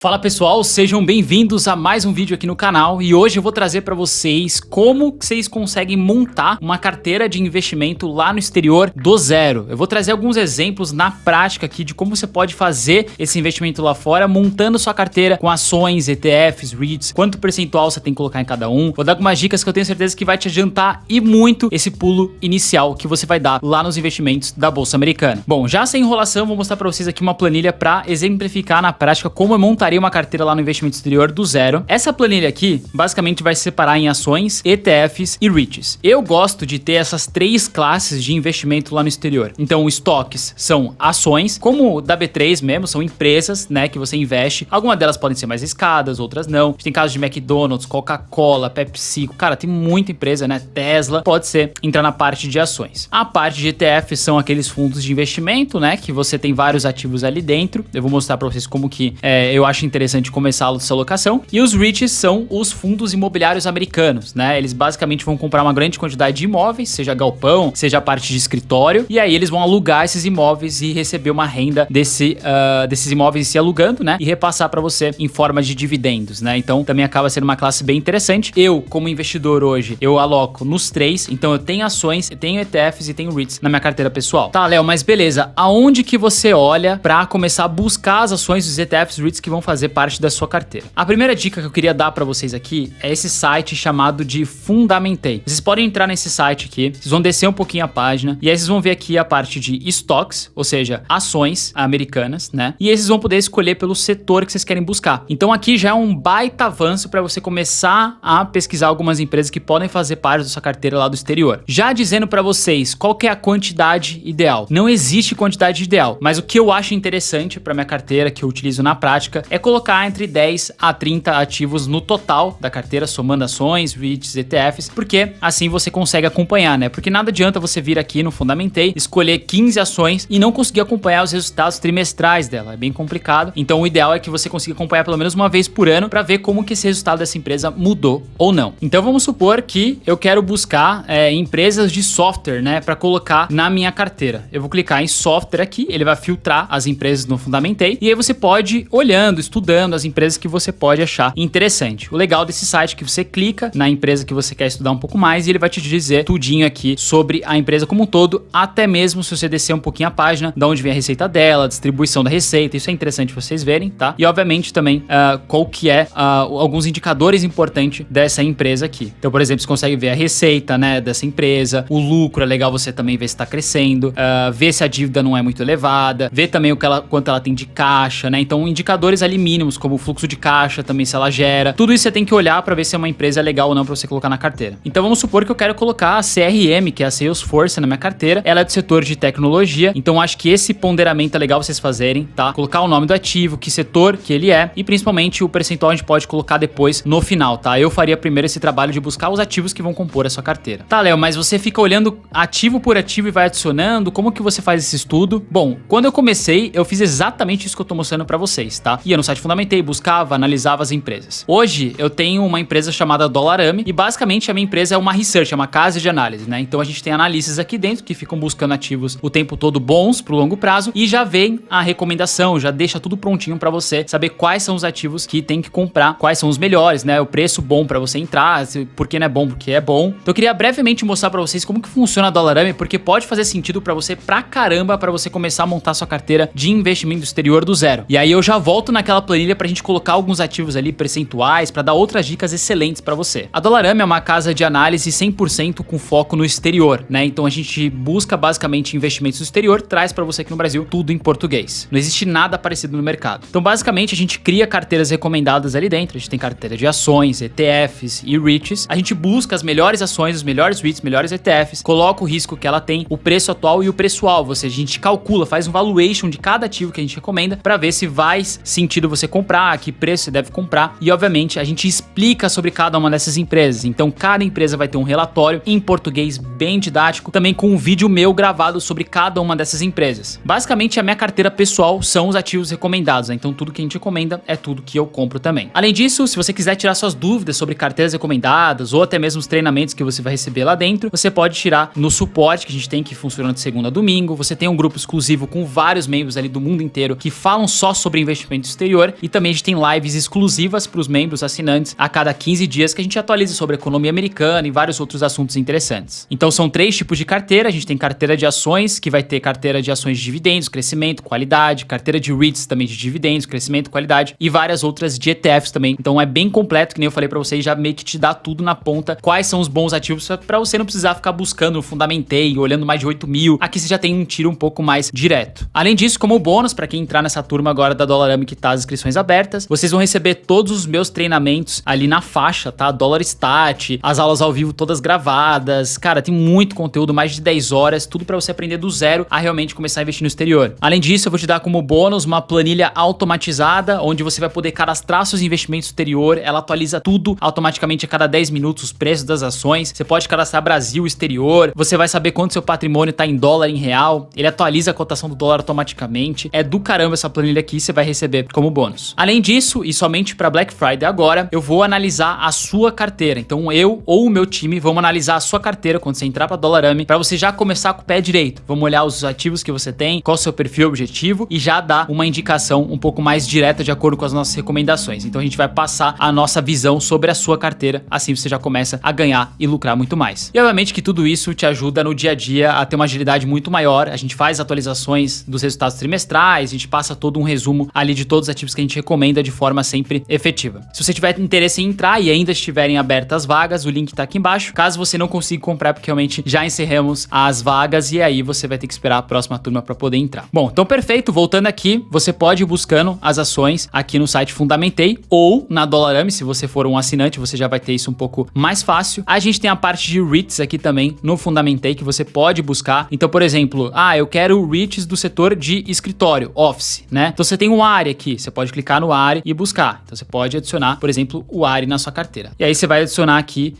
Fala pessoal, sejam bem-vindos a mais um vídeo aqui no canal e hoje eu vou trazer para vocês como vocês conseguem montar uma carteira de investimento lá no exterior do zero. Eu vou trazer alguns exemplos na prática aqui de como você pode fazer esse investimento lá fora, montando sua carteira com ações, ETFs, REITs, quanto percentual você tem que colocar em cada um. Vou dar algumas dicas que eu tenho certeza que vai te adiantar e muito esse pulo inicial que você vai dar lá nos investimentos da Bolsa Americana. Bom, já sem enrolação, vou mostrar para vocês aqui uma planilha para exemplificar na prática como eu montaria uma carteira lá no investimento exterior do zero. Essa planilha aqui basicamente vai se separar em ações, ETFs e REITs. Eu gosto de ter essas três classes de investimento lá no exterior. Então, estoques são ações, como o da B3 mesmo, são empresas, né, que você investe. Algumas delas podem ser mais arriscadas, outras não. A gente tem casos de McDonald's, Coca-Cola, PepsiCo, cara, tem muita empresa, né? Tesla, pode ser entrar na parte de ações. A parte de ETFs são aqueles fundos de investimento, né, que você tem vários ativos ali dentro. Eu vou mostrar para vocês como que eu acho interessante começar essa alocação. E os REITs são os fundos imobiliários americanos, né? Eles basicamente vão comprar uma grande quantidade de imóveis, seja galpão, seja a parte de escritório, e aí eles vão alugar esses imóveis e receber uma renda desses imóveis se alugando, né? E repassar para você em forma de dividendos, né? Então também acaba sendo uma classe bem interessante. Eu, como investidor hoje, eu aloco nos três, então eu tenho ações, eu tenho ETFs e tenho REITs na minha carteira pessoal. Tá, Léo, mas beleza, aonde que você olha para começar a buscar as ações dos ETFs, REITs que vão fazer parte da sua carteira? A primeira dica que eu queria dar para vocês aqui é esse site chamado de Fundamentei. Vocês podem entrar nesse site aqui, vocês vão descer um pouquinho a página e aí vocês vão ver aqui a parte de stocks, ou seja, ações americanas, né? E aí vocês vão poder escolher pelo setor que vocês querem buscar. Então aqui já é um baita avanço para você começar a pesquisar algumas empresas que podem fazer parte da sua carteira lá do exterior. Já dizendo para vocês qual que é a quantidade ideal. Não existe quantidade ideal, mas o que eu acho interessante para minha carteira, que eu utilizo na prática, é colocar entre 10 a 30 ativos no total da carteira, somando ações, REITs, ETFs, porque assim você consegue acompanhar, né? Porque nada adianta você vir aqui no Fundamentei, escolher 15 ações e não conseguir acompanhar os resultados trimestrais dela. É bem complicado. Então o ideal é que você consiga acompanhar pelo menos uma vez por ano para ver como que esse resultado dessa empresa mudou ou não. Então vamos supor que eu quero buscar empresas de software, né, para colocar na minha carteira. Eu vou clicar em software aqui, ele vai filtrar as empresas no Fundamentei e aí você pode ir olhando, estudando as empresas que você pode achar interessante. O legal desse site é que você clica na empresa que você quer estudar um pouco mais e ele vai te dizer tudinho aqui sobre a empresa como um todo, até mesmo se você descer um pouquinho a página, de onde vem a receita dela, a distribuição da receita, isso é interessante vocês verem, tá? E obviamente também qual que é alguns indicadores importantes dessa empresa aqui. Então, por exemplo, você consegue ver a receita, né, dessa empresa, o lucro, é legal você também ver se está crescendo, ver se a dívida não é muito elevada, ver também quanto ela tem de caixa, né? Então, indicadores ali mínimos, como o fluxo de caixa, também se ela gera. Tudo isso você tem que olhar para ver se é uma empresa legal ou não para você colocar na carteira. Então vamos supor que eu quero colocar a CRM, que é a Salesforce, na minha carteira. Ela é do setor de tecnologia, então acho que esse ponderamento é legal vocês fazerem, tá? Colocar o nome do ativo, que setor que ele é e principalmente o percentual a gente pode colocar depois no final, tá? Eu faria primeiro esse trabalho de buscar os ativos que vão compor a sua carteira. Tá, Léo, mas você fica olhando ativo por ativo e vai adicionando? Como que você faz esse estudo? Bom, quando eu comecei, eu fiz exatamente isso que eu tô mostrando para vocês, tá? Ia no site Fundamentei, buscava, analisava as empresas. Hoje eu tenho uma empresa chamada Dollarame e basicamente a minha empresa é uma research, é uma casa de análise, né? Então a gente tem analistas aqui dentro que ficam buscando ativos o tempo todo bons pro longo prazo e já vem a recomendação, já deixa tudo prontinho para você saber quais são os ativos que tem que comprar, quais são os melhores, né? O preço bom para você entrar, porque não é bom, porque é bom. Então eu queria brevemente mostrar para vocês como que funciona a Dollarame, porque pode fazer sentido para você pra caramba para você começar a montar sua carteira de investimento exterior do zero. E aí eu já volto naquela planilha pra gente colocar alguns ativos ali percentuais para dar outras dicas excelentes para você. A Dollarame é uma casa de análise 100% com foco no exterior, né? Então a gente busca basicamente investimentos no exterior, traz para você aqui no Brasil tudo em português. Não existe nada parecido no mercado. Então basicamente a gente cria carteiras recomendadas ali dentro. A gente tem carteira de ações, ETFs e REITs. A gente busca as melhores ações, os melhores REITs, melhores ETFs, coloca o risco que ela tem, o preço atual e o preço-alvo. Ou seja, a gente calcula, faz um valuation de cada ativo que a gente recomenda para ver se faz sentido você comprar, que preço você deve comprar e obviamente a gente explica sobre cada uma dessas empresas. Então cada empresa vai ter um relatório em português bem didático, também com um vídeo meu gravado sobre cada uma dessas empresas. Basicamente a minha carteira pessoal são os ativos recomendados, né? Então tudo que a gente recomenda é tudo que eu compro também. Além disso, se você quiser tirar suas dúvidas sobre carteiras recomendadas ou até mesmo os treinamentos que você vai receber lá dentro, você pode tirar no suporte que a gente tem, que funciona de segunda a domingo. Você tem um grupo exclusivo com vários membros ali do mundo inteiro que falam só sobre investimento exterior exterior. E também a gente tem lives exclusivas para os membros assinantes a cada 15 dias que a gente atualiza sobre a economia americana e vários outros assuntos interessantes. Então são 3 tipos de carteira. A gente tem carteira de ações, que vai ter carteira de ações de dividendos, crescimento, qualidade, carteira de REITs também de dividendos, crescimento, qualidade e várias outras de ETFs também. Então é bem completo, que nem eu falei para vocês, já meio que te dá tudo na ponta, quais são os bons ativos para você não precisar ficar buscando no Fundamentei, olhando mais de 8 mil. Aqui você já tem um tiro um pouco mais direto. Além disso, como bônus, para quem entrar nessa turma agora da Dollarami que tá as inscrições abertas, vocês vão receber todos os meus treinamentos ali na faixa, tá? Dólar Stat, as aulas ao vivo todas gravadas. Cara, tem muito conteúdo, mais de 10 horas, tudo para você aprender do zero a realmente começar a investir no exterior. Além disso, eu vou te dar como bônus uma planilha automatizada, onde você vai poder cadastrar seus investimentos no exterior. Ela atualiza tudo automaticamente a cada 10 minutos, os preços das ações. Você pode cadastrar Brasil, exterior. Você vai saber quanto seu patrimônio tá em dólar, em real. Ele atualiza a cotação do dólar automaticamente. É do caramba essa planilha aqui, você vai receber como bônus. Além disso, e somente para Black Friday agora, eu vou analisar a sua carteira. Então eu ou o meu time vamos analisar a sua carteira quando você entrar para Dollarami, para você já começar com o pé direito. Vamos olhar os ativos que você tem, qual é o seu perfil objetivo e já dar uma indicação um pouco mais direta de acordo com as nossas recomendações. Então a gente vai passar a nossa visão sobre a sua carteira, assim você já começa a ganhar e lucrar muito mais. E obviamente que tudo isso te ajuda no dia a dia a ter uma agilidade muito maior. A gente faz atualizações dos resultados trimestrais, a gente passa todo um resumo ali de todos os ativos que a gente recomenda de forma sempre efetiva. Se você tiver interesse em entrar e ainda estiverem abertas as vagas, o link tá aqui embaixo. Caso você não consiga comprar, porque realmente já encerramos as vagas e aí você vai ter que esperar a próxima turma para poder entrar. Bom, então perfeito, voltando aqui, você pode ir buscando as ações aqui no site Fundamentei ou na Dollarami, se você for um assinante, você já vai ter isso um pouco mais fácil. A gente tem a parte de REITs aqui também no Fundamentei que você pode buscar. Então, por exemplo, eu quero REITs do setor de escritório, office, né? Então você tem um ARI aqui, você pode clicar no ARI e buscar. Então você pode adicionar, por exemplo, o ARI na sua carteira. E aí você vai adicionar aqui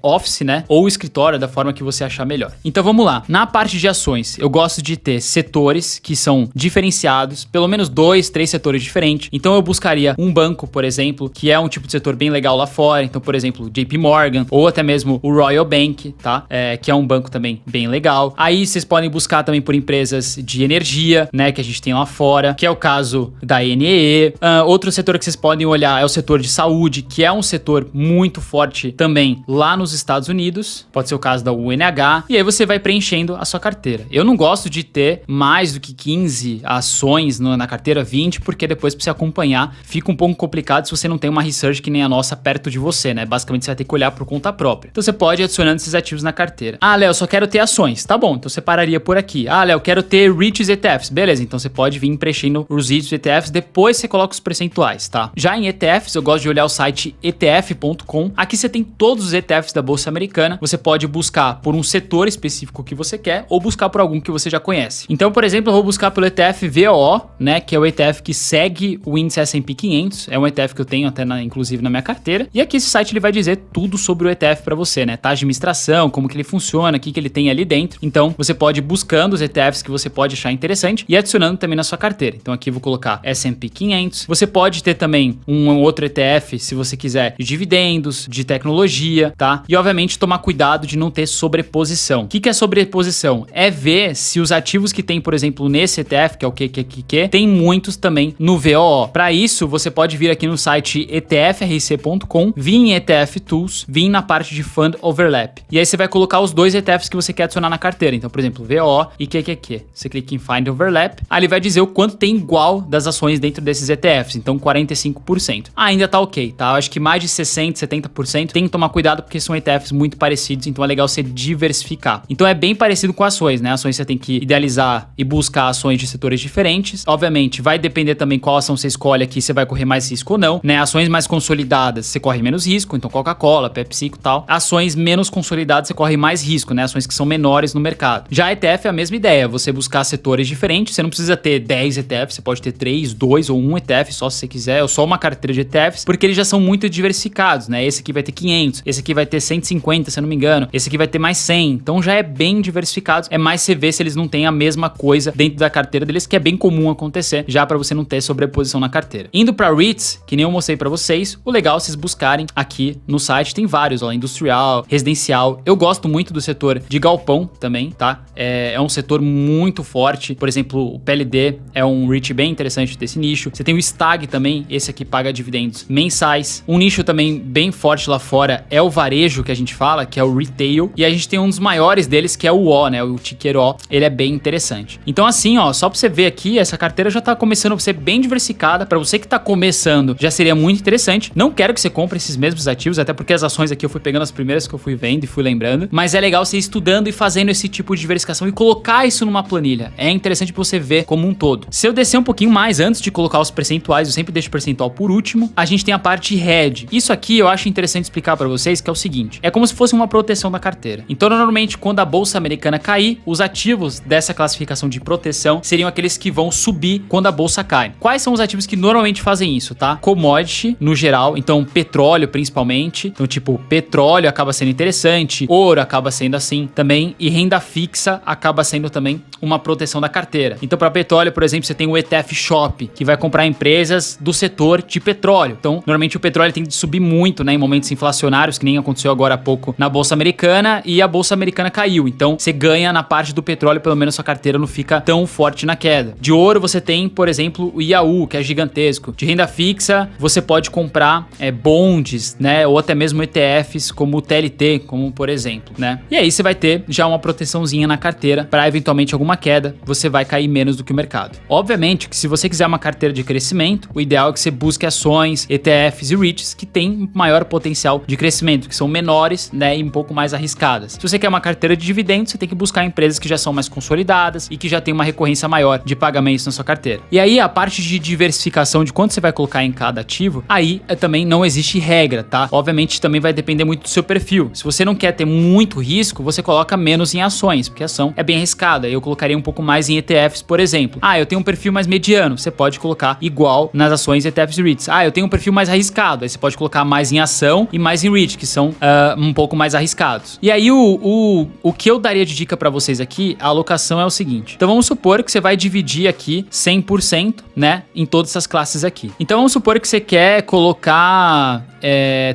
office, né? Ou escritório, da forma que você achar melhor. Então vamos lá. Na parte de ações, eu gosto de ter setores que são diferenciados, pelo menos 2, 3 setores diferentes. Então eu buscaria um banco, por exemplo, que é um tipo de setor bem legal lá fora. Então, por exemplo, JP Morgan ou até mesmo o Royal Bank, tá? Que é um banco também bem legal. Aí vocês podem buscar também por empresas de energia, né? Que a gente tem lá fora, que é o caso da NEE. Outro setor que vocês podem olhar é o setor de saúde, que é um setor muito forte também lá nos Estados Unidos. Pode ser o caso da UNH. E aí você vai preenchendo a sua carteira. Eu não gosto de ter mais do que 15 ações na carteira, 20, porque depois pra você acompanhar fica um pouco complicado se você não tem uma research que nem a nossa perto de você, né? Basicamente você vai ter que olhar por conta própria. Então você pode ir adicionando esses ativos na carteira. Léo, só quero ter ações. Tá bom, então você pararia por aqui. Léo, quero ter REITs ETFs. Beleza, então você pode vir preenchendo os REITs ETFs, depois você coloca os percentuais, tá? Já em ETFs, eu gosto de olhar o site etf.com. Aqui você tem todos os ETFs da Bolsa Americana. Você pode buscar por um setor específico que você quer ou buscar por algum que você já conhece. Então, por exemplo, eu vou buscar pelo ETF VOO, né, que é o ETF que segue o índice S&P 500. É um ETF que eu tenho até inclusive na minha carteira. E aqui esse site ele vai dizer tudo sobre o ETF para você, né? Taxa de administração, como que ele funciona, o que ele tem ali dentro. Então, você pode ir buscando os ETFs que você pode achar interessante e adicionando também na sua carteira. Então, aqui eu vou colocar S&P 500. Você pode ter também um outro ETF, se você quiser, de dividendos, de tecnologia, tá? E, obviamente, tomar cuidado de não ter sobreposição. O que é sobreposição? É ver se os ativos que tem, por exemplo, nesse ETF, que é o QQQQ, tem muitos também no VOO. Para isso, você pode vir aqui no site etfrc.com, vir em ETF Tools, vir na parte de Fund Overlap. E aí você vai colocar os 2 ETFs que você quer adicionar na carteira. Então, por exemplo, VOO e QQQ. Você clica em Find Overlap, aí ele vai dizer o quanto tem igual das ações dentro desses ETFs. Então, 45%. Ainda tá ok, tá? Eu acho que mais de 60%, 70% tem que tomar cuidado porque são ETFs muito parecidos, então é legal você diversificar. Então é bem parecido com ações, né? Ações você tem que idealizar e buscar ações de setores diferentes. Obviamente, vai depender também qual ação você escolhe aqui, você vai correr mais risco ou não, né? Ações mais consolidadas, você corre menos risco, então Coca-Cola, PepsiCo e tal. Ações menos consolidadas, você corre mais risco, né? Ações que são menores no mercado. Já ETF é a mesma ideia, você buscar setores diferentes, você não precisa ter 10 ETFs, você pode ter 3, 2 ou 1 ETF só se você quiser, ou só uma carteira de ETFs, porque eles já são muito diversificados, né? Esse aqui vai ter 500, esse aqui vai ter 150, se eu não me engano, esse aqui vai ter mais 100, então já é bem diversificado, é mais você ver se eles não têm a mesma coisa dentro da carteira deles, que é bem comum acontecer, já para você não ter sobreposição na carteira. Indo para REITs, que nem eu mostrei para vocês, o legal é vocês buscarem aqui no site, tem vários, ó, industrial, residencial. Eu gosto muito do setor de galpão também, tá? É um setor muito forte, por exemplo, o PLD é um REIT bem interessante desse nicho. Você tem o Stag também, esse aqui paga dividendos mensais. Um nicho também bem forte lá fora é o varejo, que a gente fala, que é o retail. E a gente tem um dos maiores deles, que é o O, né? O ticker O. Ele é bem interessante. Então assim, ó, só pra você ver aqui, essa carteira já tá começando a ser bem diversificada. Pra você que tá começando, já seria muito interessante. Não quero que você compre esses mesmos ativos, até porque as ações aqui eu fui pegando as primeiras que eu fui vendo e fui lembrando. Mas é legal você ir estudando e fazendo esse tipo de diversificação e colocar isso numa planilha. É interessante pra você ver como um todo. Se eu descer um pouquinho mais antes de colocar os percentuais, eu sempre deixo o percentual por último, a gente tem a parte hedge. Isso aqui eu acho interessante explicar pra vocês, que é o seguinte, é como se fosse uma proteção da carteira. Então normalmente quando a bolsa americana cair, os ativos dessa classificação de proteção seriam aqueles que vão subir quando a bolsa cai. Quais são os ativos que normalmente fazem isso, tá? Commodity no geral, então petróleo principalmente, então tipo petróleo acaba sendo interessante, ouro acaba sendo assim também, e renda fixa acaba sendo também uma proteção da carteira. Então para petróleo, por exemplo, você tem o ETF Shop, que vai comprar empresas do setor de petróleo. Então normalmente o petróleo tem que subir muito, né, em momentos inflacionários, que nem aconteceu agora há pouco na bolsa americana, e a bolsa americana caiu. Então você ganha na parte do petróleo, pelo menos sua carteira não fica tão forte na queda. De ouro você tem, por exemplo, o IAU, que é gigantesco. De renda fixa você pode comprar bonds, né, ou até mesmo ETFs como o TLT, como por exemplo, né. E aí você vai ter já uma proteçãozinha na carteira para eventualmente alguma queda, você vai cair menos do que o mercado. Obviamente que se você quiser uma carteira de crescimento, o ideal é que você busque ações, ETFs e REITs que têm maior potencial de crescimento, que são menores, né, e um pouco mais arriscadas. Se você quer uma carteira de dividendos, você tem que buscar empresas que já são mais consolidadas e que já tem uma recorrência maior de pagamentos na sua carteira. E aí a parte de diversificação de quanto você vai colocar em cada ativo, aí também não existe regra, tá? Obviamente também vai depender muito do seu perfil. Se você não quer ter muito risco, você coloca menos em ações, porque a ação é bem arriscada. Eu colocaria um pouco mais em ETFs, por exemplo. Ah, eu tenho um perfil mais mediano, você pode colocar igual nas ações, ETFs e REITs. Ah, eu tenho um perfil mais arriscado, aí você pode colocar mais em ação e mais em REIT, que são um pouco mais arriscados. E aí o que eu daria de dica pra vocês aqui, a alocação é o seguinte. Então vamos supor que você vai dividir aqui 100%, né, em todas essas classes aqui. Então vamos supor que você quer colocar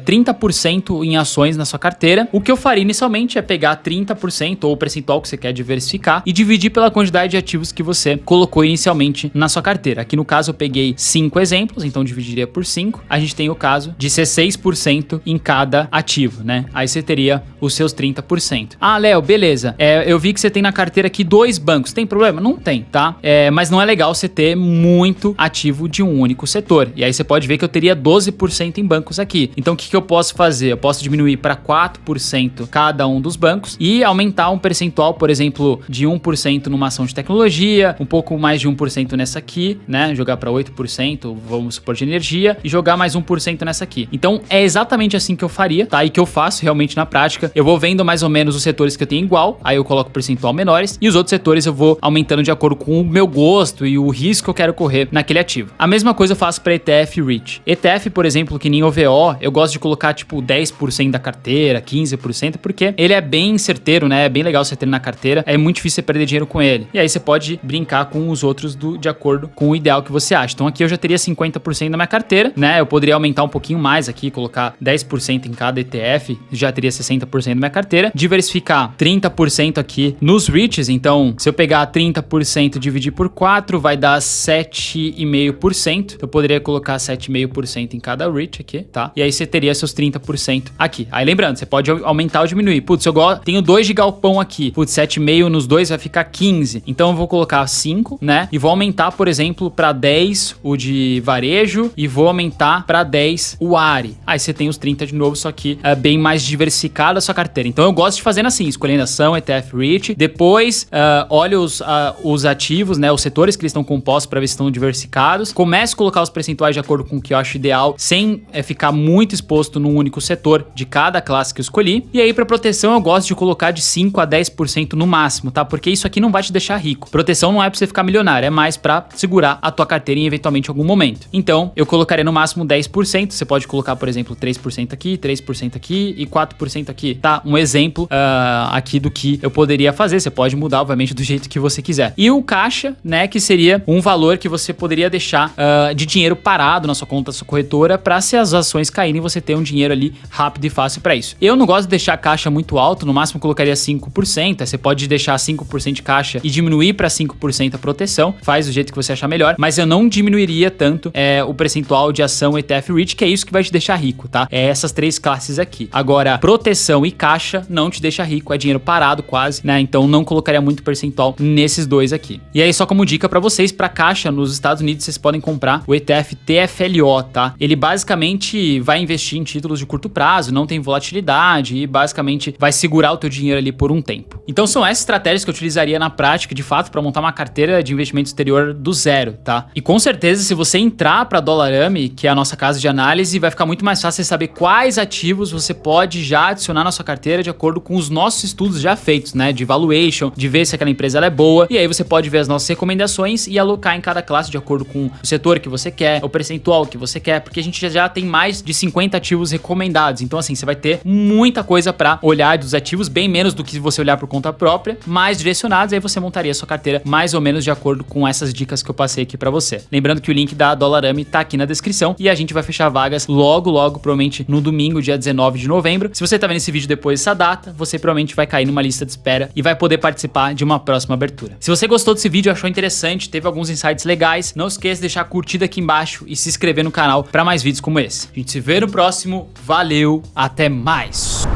30% em ações na sua carteira. O que eu faria inicialmente é pegar 30% ou o percentual que você quer diversificar e dividir pela quantidade de ativos que você colocou inicialmente na sua carteira. Aqui no caso eu peguei 5 exemplos, então dividiria por 5. A gente tem o caso de ser 6% em cada ativo, né? Aí você teria os seus 30%. Ah, Léo, beleza. Eu vi que você tem na carteira aqui 2 bancos. Tem problema? Não tem, tá? Mas não é legal você ter muito ativo de um único setor. E aí você pode ver que eu teria 12% em bancos aqui. Então o que eu posso fazer? Eu posso diminuir para 4% cada um dos bancos e aumentar um percentual, por exemplo, de 1% numa ação de tecnologia, um pouco mais de 1% nessa aqui, né? Jogar para 8%, vamos supor, de energia, e jogar mais 1% nessa aqui. Então é exatamente assim que eu faria, tá? E que eu faço realmente na prática. Eu vou vendo mais ou menos os setores que eu tenho igual, aí eu coloco percentual menores, e os outros setores eu vou aumentando de acordo com o meu gosto e o risco que eu quero correr naquele ativo. A mesma coisa eu faço para ETF e REIT. ETF, por exemplo, que nem OVO, eu gosto de colocar tipo 10% da carteira, 15%, porque ele é bem certeiro, né? É bem legal você ter na carteira, é muito difícil você perder dinheiro com ele. E aí você pode brincar com os outros de acordo com o ideal que você acha. Então aqui eu já teria 50% da minha carteira, né? Eu poderia aumentar um pouquinho mais aqui, colocar 10% em cada ETF, já teria 60% da minha carteira. Diversificar 30% aqui nos REITs, então se eu pegar 30% e dividir por 4, vai dar 7,5%. Eu poderia colocar 7,5% em cada REIT aqui, tá? E aí você teria seus 30% aqui. Aí lembrando, você pode aumentar ou diminuir. Putz, eu tenho 2 de galpão aqui. Putz, 7,5 nos dois vai ficar 15. Então eu vou colocar 5, né? E vou aumentar, por exemplo, para 10 o de varejo e vou aumentar para 10 o ARI. Aí você tem os 30 de novo, só que é bem mais diversificado a sua carteira. Então eu gosto de fazer assim, escolhendo ação, ETF, REIT. Depois, olha os ativos, né? Os setores que eles estão compostos para ver se estão diversificados. Começo a colocar os percentuais de acordo com o que eu acho ideal, sem ficar muito exposto num único setor de cada classe que eu escolhi. E aí, para proteção, eu gosto de colocar de 5 a 10% no máximo, tá? Porque isso aqui não vai te deixar rico. Proteção não é pra você ficar milionário, é mais pra segurar a tua carteira em eventualmente algum momento. Então, eu colocaria no máximo 10%. Você pode colocar, por exemplo, 3% aqui, 3% aqui e 4% aqui, tá? Um exemplo aqui do que eu poderia fazer. Você pode mudar, obviamente, do jeito que você quiser. E o caixa, né, que seria um valor que você poderia deixar de dinheiro parado na sua conta, da sua corretora, para se as ações caindo e você ter um dinheiro ali rápido e fácil para isso. Eu não gosto de deixar a caixa muito alto, no máximo colocaria 5%, você pode deixar 5% de caixa e diminuir para 5% a proteção, faz do jeito que você achar melhor, mas eu não diminuiria tanto o percentual de ação ETF REIT, que é isso que vai te deixar rico, tá? É essas três classes aqui. Agora, proteção e caixa não te deixa rico, é dinheiro parado quase, né? Então não colocaria muito percentual nesses dois aqui. E aí só como dica para vocês, para caixa nos Estados Unidos, vocês podem comprar o ETF TFLO, tá? Ele basicamente vai investir em títulos de curto prazo, não tem volatilidade e basicamente vai segurar o teu dinheiro ali por um tempo. Então são essas estratégias que eu utilizaria na prática, de fato, para montar uma carteira de investimento exterior do zero, tá? E com certeza, se você entrar para Dollarami, que é a nossa casa de análise, vai ficar muito mais fácil você saber quais ativos você pode já adicionar na sua carteira de acordo com os nossos estudos já feitos, né? De valuation, de ver se aquela empresa ela é boa, e aí você pode ver as nossas recomendações e alocar em cada classe de acordo com o setor que você quer, o percentual que você quer, porque a gente já tem mais de 50 ativos recomendados. Então assim, você vai ter muita coisa para olhar dos ativos, bem menos do que você olhar por conta própria, mais direcionados, aí você montaria a sua carteira mais ou menos de acordo com essas dicas que eu passei aqui para você. Lembrando que o link da Dollarami tá aqui na descrição e a gente vai fechar vagas logo, provavelmente no domingo, dia 19 de novembro. Se você tá vendo esse vídeo depois dessa data, você provavelmente vai cair numa lista de espera e vai poder participar de uma próxima abertura. Se você gostou desse vídeo, achou interessante, teve alguns insights legais, não esqueça de deixar a curtida aqui embaixo e se inscrever no canal para mais vídeos como esse. A gente se vê no próximo, valeu, até mais!